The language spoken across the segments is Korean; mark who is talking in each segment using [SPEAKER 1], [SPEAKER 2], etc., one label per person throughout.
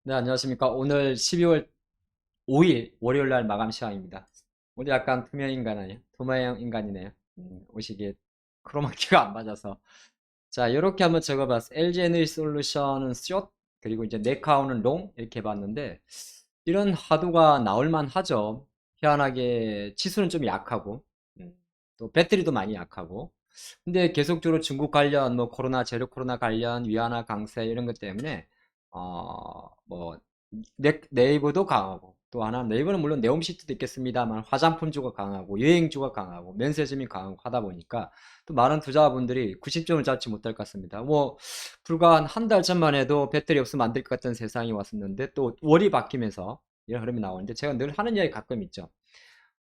[SPEAKER 1] 네, 안녕하십니까. 오늘 12월 5일 월요일 날 마감 시간입니다. 오늘 약간 투명 아니에요? 투명 인간이네요. 옷이 이게 크로마키가 안 맞아서. 자, 이렇게 한번 적어봤어요. LG 에너지 솔루션은 숏, 그리고 이제 네카우는 롱, 이렇게 해봤는데, 이런 하도가 나올만 하죠. 희한하게 치수는 좀 약하고, 또 배터리도 많이 약하고. 근데 계속적으로 중국 관련, 뭐 코로나, 제로 코로나 관련, 위안화 강세 이런 것 때문에, 뭐 네이버도 강하고 또 하나 네이버는 물론 네옴시트도 있겠습니다만 화장품주가 강하고 여행주가 강하고 면세점이 강하고 하다 보니까 또 많은 투자자분들이 90점을 잡지 못할 것 같습니다. 뭐 불과 한 달 전만 해도 배터리 없으면 안 될 것 같은 세상이 왔었는데 또 월이 바뀌면서 이런 흐름이 나오는데 제가 늘 하는 이야기 가끔 있죠.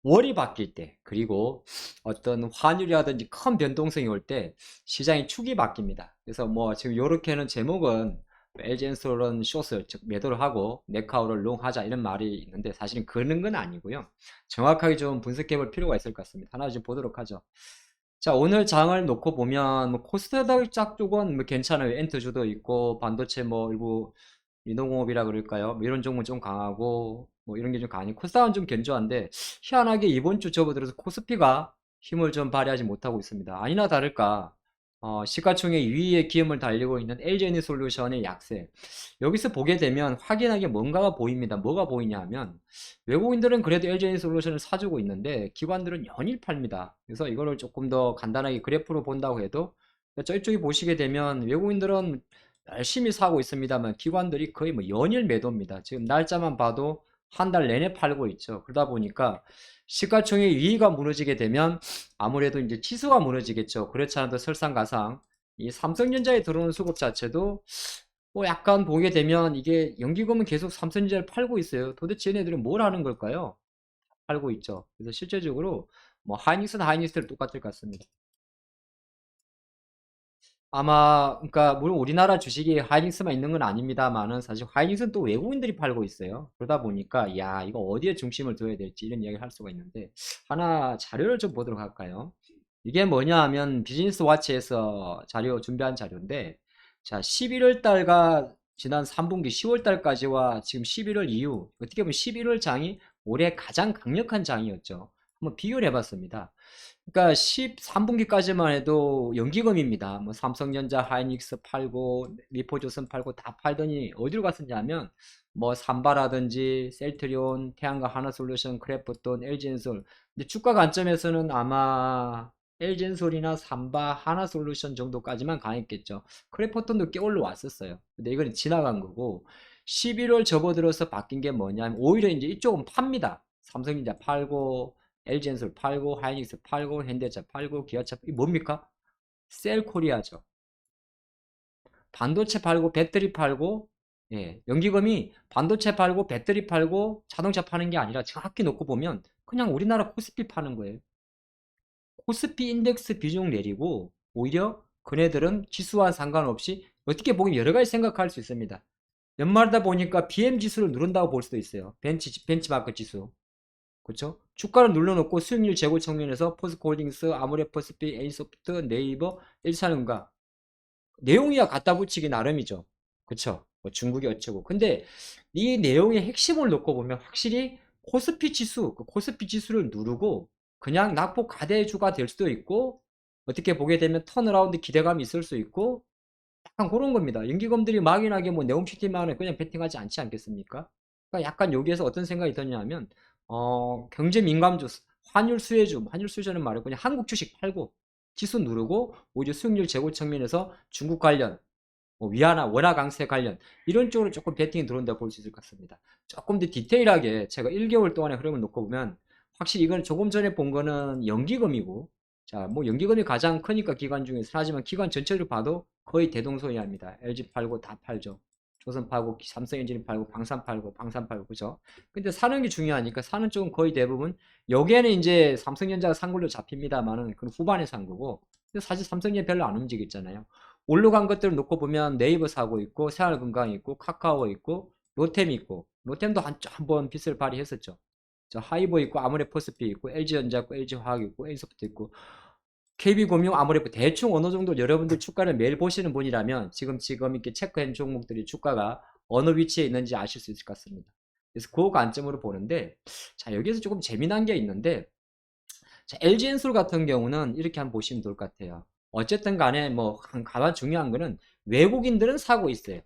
[SPEAKER 1] 월이 바뀔 때 그리고 어떤 환율이라든지 큰 변동성이 올 때 시장의 축이 바뀝니다. 그래서 뭐 지금 이렇게는 제목은 LG엔솔은 숏을 즉 매도를 하고 네카우를 롱하자 이런 말이 있는데 사실은 그런 건 아니고요. 정확하게 좀 분석해 볼 필요가 있을 것 같습니다. 하나 좀 보도록 하죠. 자, 오늘 장을 놓고 보면 뭐 코스닥 쪽은 뭐 괜찮아요. 엔터주도 있고 반도체 뭐 일부 민노공업이라 그럴까요? 뭐 이런 종목은 좀 강하고 뭐 이런 게 좀 강하니 코스닥은 좀 견조한데 희한하게 이번 주 접어들어서 코스피가 힘을 좀 발휘하지 못하고 있습니다. 아니나 다를까 시가총액 2위의 기염을 달리고 있는 LG에너솔루션의 약세. 여기서 보게 되면 확연하게 뭔가가 보입니다. 뭐가 보이냐 하면 외국인들은 그래도 LG에너솔루션을 사주고 있는데 기관들은 연일 팔립니다. 그래서 이거를 조금 더 간단하게 그래프로 본다고 해도 저쪽에 보시게 되면 외국인들은 열심히 사고 있습니다만 기관들이 거의 뭐 연일 매도입니다. 지금 날짜만 봐도 한 달 내내 팔고 있죠. 그러다 보니까 시가총액 2위가 무너지게 되면 아무래도 이제 지수가 무너지겠죠. 그렇지 않아도 설상가상 이 삼성전자에 들어오는 수급 자체도 뭐 약간 보게 되면 이게 연기금은 계속 삼성전자를 팔고 있어요. 도대체 얘네들은 뭘 하는 걸까요? 팔고 있죠. 그래서 실제적으로 뭐 하이닉스는 하이닉스대로 똑같을 것 같습니다. 아마 그러니까 물론 우리나라 주식이 하이닉스만 있는 건 아닙니다만은 사실 하이닉스는 또 외국인들이 팔고 있어요. 그러다 보니까 야 이거 어디에 중심을 둬야 될지 이런 이야기를 할 수가 있는데 하나 자료를 좀 보도록 할까요? 이게 뭐냐 하면 비즈니스 와치에서 자료 준비한 자료인데 자 11월 달과 지난 3분기 10월 달까지와 지금 11월 이후 어떻게 보면 11월 장이 올해 가장 강력한 장이었죠. 한번 비교를 해봤습니다. 그러니까 13분기까지만 해도 연기금입니다. 뭐 삼성전자, 하이닉스 팔고 리포조선 팔고 다 팔더니 어디로 갔었냐면 뭐 삼바라든지 셀트리온, 태양광 하나솔루션, 크래프톤, LG엔솔. 근데 주가 관점에서는 아마 LG엔솔이나 삼바, 하나솔루션 정도까지만 강했겠죠. 크래프톤도 꽤 올라왔었어요. 근데 이건 지나간 거고 11월 접어들어서 바뀐 게 뭐냐면 오히려 이제 이쪽은 팝니다. 삼성전자 팔고 LG엔솔 팔고 하이닉스 팔고 현대차 팔고 기아차 이 뭡니까? 셀코리아죠. 반도체 팔고 배터리 팔고 연기금이 반도체 팔고 배터리 팔고 자동차 파는 게 아니라 정확히 놓고 보면 그냥 우리나라 코스피 파는 거예요. 코스피 인덱스 비중 내리고 오히려 그네들은 지수와 상관없이 어떻게 보면 여러 가지 생각할 수 있습니다. 연말이다 보니까 BM 지수를 누른다고 볼 수도 있어요. 벤치마크 지수. 그렇죠? 주가를 눌러놓고 수익률 제고 측면에서 포스코홀딩스, 아모레퍼스피, A소프트, 네이버, 일산은가 내용이야 갖다 붙이기 나름이죠. 그렇죠? 뭐 중국이 어쩌고. 근데 이 내용의 핵심을 놓고 보면 확실히 코스피 지수, 그 코스피 지수를 누르고 그냥 낙폭 가대주가 될 수도 있고 어떻게 보게 되면 턴어라운드 기대감이 있을 수 있고 약간 그런 겁니다. 연기금들이 막연하게 뭐 네옴시티만을 그냥 베팅하지 않지 않겠습니까? 그러니까 약간 여기에서 어떤 생각이 드냐면 경제 민감주, 환율 수혜주, 환율 수혜주는 말고 그냥 한국 주식 팔고 지수 누르고 오히려 수익률 제고 측면에서 중국 관련, 뭐 위안화, 원화 강세 관련 이런 쪽으로 조금 베팅이 들어온다고 볼 수 있을 것 같습니다. 조금 더 디테일하게 제가 1개월 동안의 흐름을 놓고 보면 확실히 이건 조금 전에 본 거는 연기금이고 자, 뭐 연기금이 가장 크니까 기관 중에서 하지만 기관 전체를 봐도 거의 대동소이합니다. LG 팔고 다 팔죠. 조선 팔고 삼성엔진 팔고 방산 팔고 방산 팔고 그죠? 근데 사는 게 중요하니까 사는 쪽은 거의 대부분 여기에는 이제 삼성전자가 산 걸로 잡힙니다만은 그건 후반에 산 거고 근데 사실 삼성전자 별로 안 움직였잖아요. 올라간 것들을 놓고 보면 네이버 사고 있고 생활건강 있고 카카오 있고 로템 있고 로템도 한번 빚을 발휘했었죠. 저 하이버 있고 아모레퍼스피 있고 LG전자 있고 LG화학 있고 N소프트 있고 KB금융 아모레프 대충 어느 정도 여러분들 주가를 매일 보시는 분이라면 지금 이렇게 체크한 종목들이 주가가 어느 위치에 있는지 아실 수 있을 것 같습니다. 그래서 그 관점으로 보는데, 자, 여기에서 조금 재미난 게 있는데, 자, LG엔솔 같은 경우는 이렇게 한번 보시면 좋을 것 같아요. 어쨌든 간에 뭐 가장 중요한 거는 외국인들은 사고 있어요.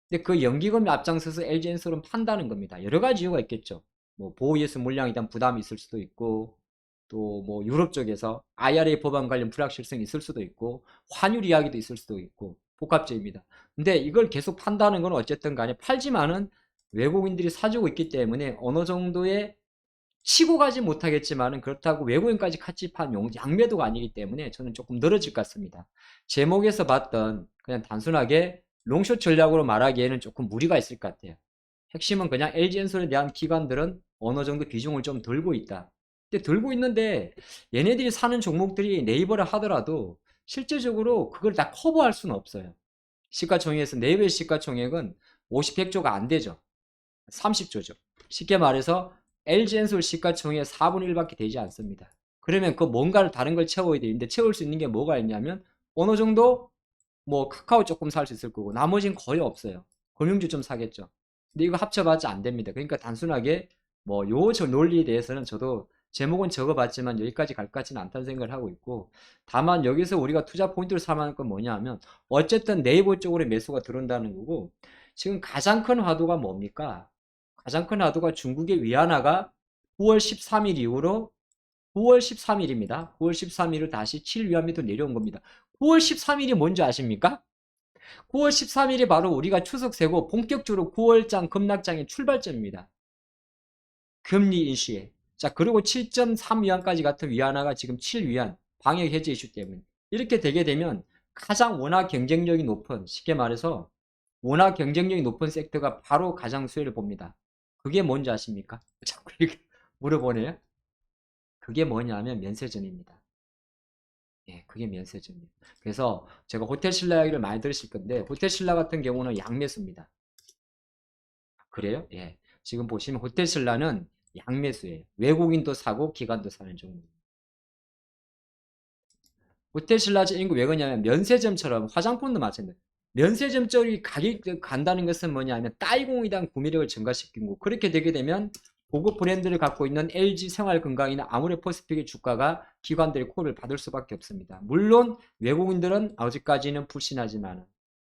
[SPEAKER 1] 근데 그 연기금이 앞장서서 LG엔솔은 판다는 겁니다. 여러 가지 이유가 있겠죠. 뭐 보호예수 물량에 대한 부담이 있을 수도 있고, 또 뭐 유럽 쪽에서 IRA 법안 관련 불확실성이 있을 수도 있고, 환율 이야기도 있을 수도 있고, 복합적입니다. 근데 이걸 계속 판다는 건 어쨌든 간에 팔지만은 외국인들이 사주고 있기 때문에 어느 정도의 치고 가지 못하겠지만은 그렇다고 외국인까지 같이 판 양매도가 아니기 때문에 저는 조금 늘어질 것 같습니다. 제목에서 봤던 그냥 단순하게 롱숏 전략으로 말하기에는 조금 무리가 있을 것 같아요. 핵심은 그냥 LG엔솔에 대한 기관들은 어느 정도 비중을 좀 들고 있다. 근데 들고 있는데 얘네들이 사는 종목들이 네이버를 하더라도 실제적으로 그걸 다 커버할 수는 없어요. 시가총액에서 네이버의 시가총액은 50, 100조가 안 되죠. 30조죠. 쉽게 말해서 LG엔솔 시가총액의 4분의 1밖에 되지 않습니다. 그러면 그 뭔가를 다른 걸 채워야 되는데 채울 수 있는 게 뭐가 있냐면 어느 정도 뭐 카카오 조금 살 수 있을 거고 나머지는 거의 없어요. 금융주 좀 사겠죠. 근데 이거 합쳐봤자 안 됩니다. 그러니까 단순하게 뭐 저 논리에 대해서는 저도 제목은 적어봤지만 여기까지 갈 것 같지는 않다는 생각을 하고 있고, 다만 여기서 우리가 투자 포인트를 삼아할 건 뭐냐 하면 어쨌든 네이버 쪽으로 매수가 들어온다는 거고, 지금 가장 큰 화두가 뭡니까? 가장 큰 화두가 중국의 위안화가 9월 13일 이후로 9월 13일입니다. 9월 13일로 다시 7위안 밑으로 내려온 겁니다. 9월 13일이 뭔지 아십니까? 9월 13일이 바로 우리가 추석 세고 본격적으로 9월장 급락장의 출발점입니다. 금리 인시에. 자, 그리고 7.3위안까지 같은 위안화가 지금 7위안 방역 해제 이슈 때문에 이렇게 되게 되면 가장 원화 경쟁력이 높은, 쉽게 말해서 원화 경쟁력이 높은 섹터가 바로 가장 수혜를 봅니다. 그게 뭔지 아십니까? 자꾸 이렇게 물어보네요. 그게 뭐냐면 면세점입니다. 예, 그게 면세점이에요. 그래서 제가 호텔 신라 이야기를 많이 들으실 건데 호텔 신라 같은 경우는 양매수입니다. 그래요? 예. 지금 보시면 호텔 신라는 양매수예요. 외국인도 사고 기관도 사는 종목. 호텔 신라 인구 왜 그러냐면 면세점처럼 화장품도 마찬가지예요. 면세점 쪽이 가격이 간다는 것은 뭐냐면 따이공에 대한 구매력을 증가시키고, 그렇게 되게 되면 고급 브랜드를 갖고 있는 LG 생활건강이나 아모레퍼시픽의 주가가 기관들의 콜을 받을 수밖에 없습니다. 물론 외국인들은 아직까지는 불신하지만,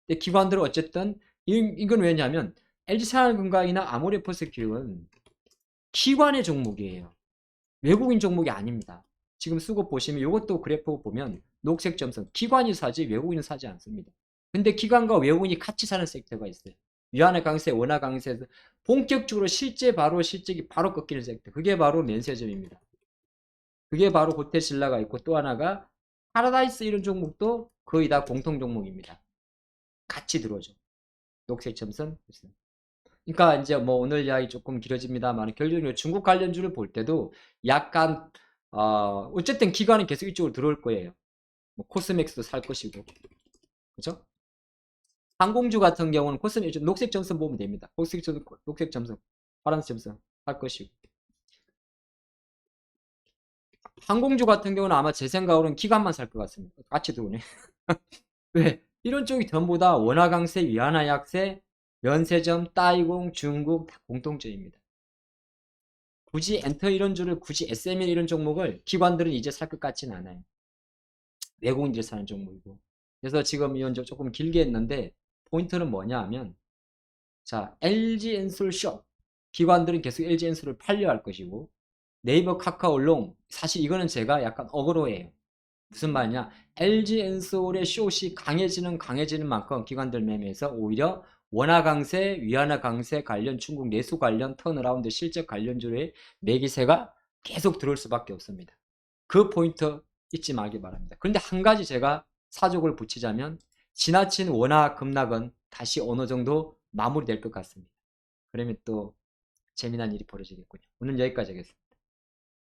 [SPEAKER 1] 근데 기관들은 어쨌든 이건 왜냐하면 LG 생활건강이나 아모레퍼시픽은 기관의 종목이에요. 외국인 종목이 아닙니다. 지금 수급 보시면 이것도 그래프 보면 녹색 점선, 기관이 사지 외국인은 사지 않습니다. 근데 기관과 외국인이 같이 사는 섹터가 있어요. 위안화 강세, 원화 강세에서 본격적으로 바로 실적이 바로 꺾이는 섹터. 그게 바로 면세점입니다. 그게 바로 호텔 신라가 있고, 또 하나가 파라다이스, 이런 종목도 거의 다 공통 종목입니다. 같이 들어오죠. 녹색 점선. 그러니까 이제 뭐 오늘 이야기 조금 길어집니다만 결국은 중국 관련주를 볼 때도 약간 어쨌든 기관은 계속 이쪽으로 들어올 거예요. 뭐 코스맥스도 살 것이고, 그죠? 항공주 같은 경우는 코스맥 녹색 점선 보면 됩니다. 녹색 점선, 파란색 점선 살 것이고, 항공주 같은 경우는 아마 제 생각으로는 기관만 살 것 같습니다. 같이 들어오네. 왜? 이런 쪽이 전부 다 원화 강세, 위안화 약세, 면세점, 따이공, 중국 다 공통점입니다. 굳이 엔터 이런 주를, 굳이 SML 이런 종목을 기관들은 이제 살 것 같지는 않아요. 외국인들이 사는 종목이고. 그래서 지금 이건 조금 길게 했는데 포인트는 뭐냐 하면, 자, LG엔솔 숏, 기관들은 계속 LG엔솔을 팔려 할 것이고, 네이버 카카오롱, 사실 이거는 제가 약간 어그로예요. 무슨 말이냐, LG엔솔의 숏이 강해지는 만큼 기관들 매매에서 오히려 원화 강세, 위안화 강세 관련, 중국 내수 관련, 턴어라운드 실적 관련주의 매기세가 계속 들어올 수밖에 없습니다. 그 포인트 잊지 말기 바랍니다. 그런데 한 가지 제가 사족을 붙이자면, 지나친 원화 급락은 다시 어느 정도 마무리될 것 같습니다. 그러면 또 재미난 일이 벌어지겠군요. 오늘 여기까지 하겠습니다.